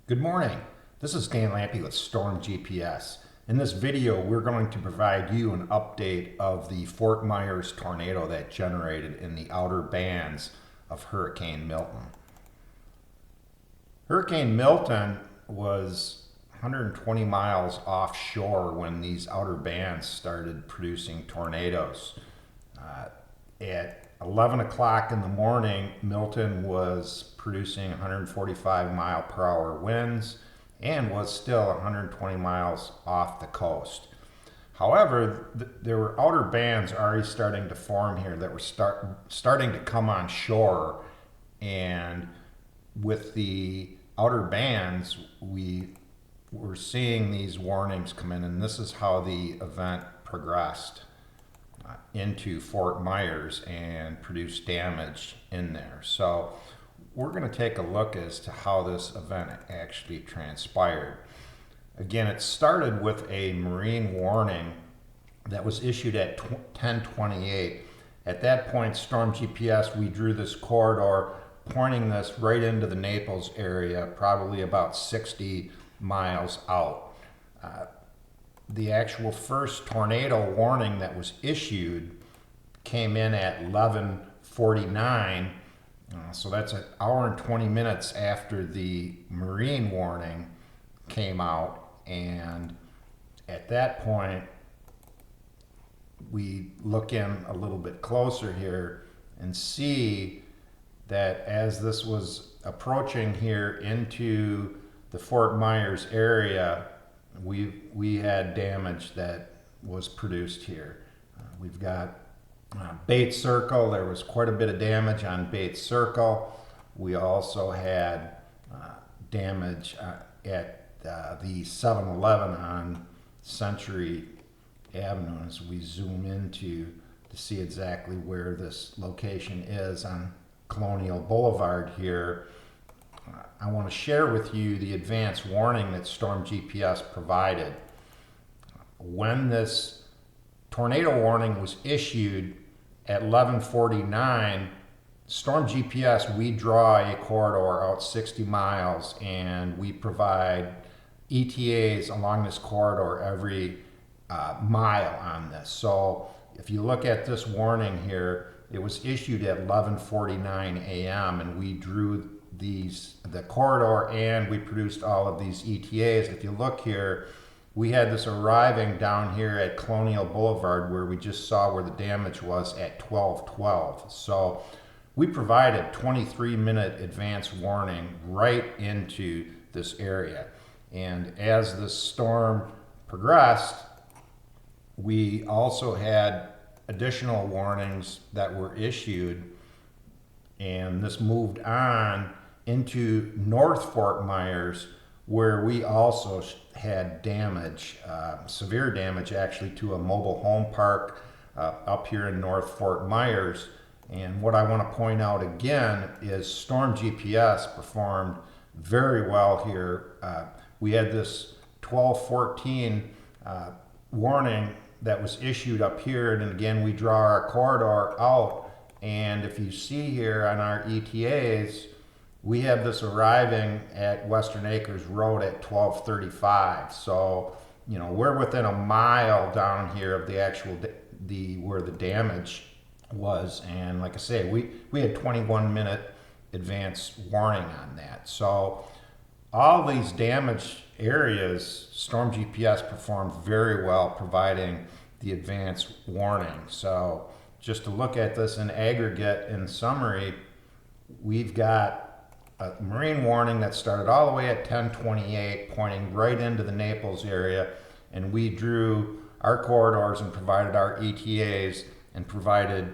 Good morning. This is Dan Lampe with Storm GPS. In this video, we're going to provide you an update of the Fort Myers tornado that generated in the outer bands of Hurricane Milton. Hurricane Milton was 120 miles offshore when these outer bands started producing tornadoes. At 11 o'clock in the morning, Milton was producing 145 mile per hour winds and was still 120 miles off the coast. However, there were outer bands already starting to form here that were starting to come on shore, and with the outer bands, we were seeing these warnings come in, and this is how the event progressed into Fort Myers and produced damage in there. So we're going to take a look as to how this event actually transpired. Again, it started with a marine warning that was issued at 10:28. At that point, Storm GPS, we drew this corridor pointing this right into the Naples area, probably about 60 miles out. The actual first tornado warning that was issued came in at 11:49. So that's an hour and 20 minutes after the marine warning came out. And at that point, we look in a little bit closer here and see that as this was approaching here into the Fort Myers area, we had damage that was produced here. We've got Bates Circle. There was quite a bit of damage on Bates Circle. We also had damage at the 7-Eleven on Century Avenue as we zoom into to see exactly where this location is on Colonial Boulevard here. I want to share with you the advance warning that Storm GPS provided. When this tornado warning was issued at 11:49, Storm GPS, we draw a corridor out 60 miles and we provide ETAs along this corridor every mile on this. So if you look at this warning here, it was issued at 11:49 a.m. and we drew the corridor and we produced all of these ETAs. If you look here, we had this arriving down here at Colonial Boulevard where we just saw where the damage was at 12:12. So we provided 23-minute advance warning right into this area. And as the storm progressed, we also had additional warnings that were issued, and this moved on into North Fort Myers, where we also had damage, severe damage actually, to a mobile home park up here in North Fort Myers. And what I want to point out again is Storm GPS performed very well here. We had this 12:14 warning that was issued up here, and again we draw our corridor out, and if you see here on our ETAs, we have this arriving at Western Acres Road at 12:35. So, you know, we're within a mile down here of the actual where the damage was, and like I say, we had 21-minute advance warning on that. So all these damaged areas, Storm GPS performed very well providing the advance warning. So just to look at this in aggregate, in summary, we've got a marine warning that started all the way at 10:28, pointing right into the Naples area, and we drew our corridors and provided our ETAs and provided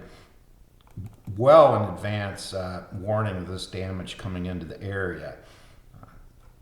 well in advance warning of this damage coming into the area.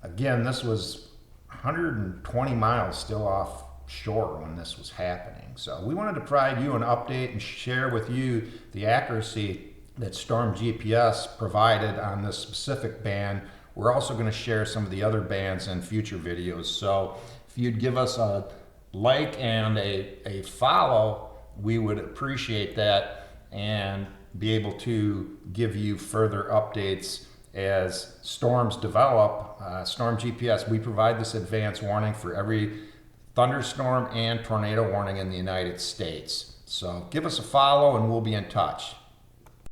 Again, this was 120 miles still offshore when this was happening. So we wanted to provide you an update and share with you the accuracy that Storm GPS provided on this specific band. We're also going to share some of the other bands in future videos. So if you'd give us a like and a follow, we would appreciate that and be able to give you further updates as storms develop Storm GPS, we provide this advance warning for every thunderstorm and tornado warning in the United States. So give us a follow and we'll be in touch.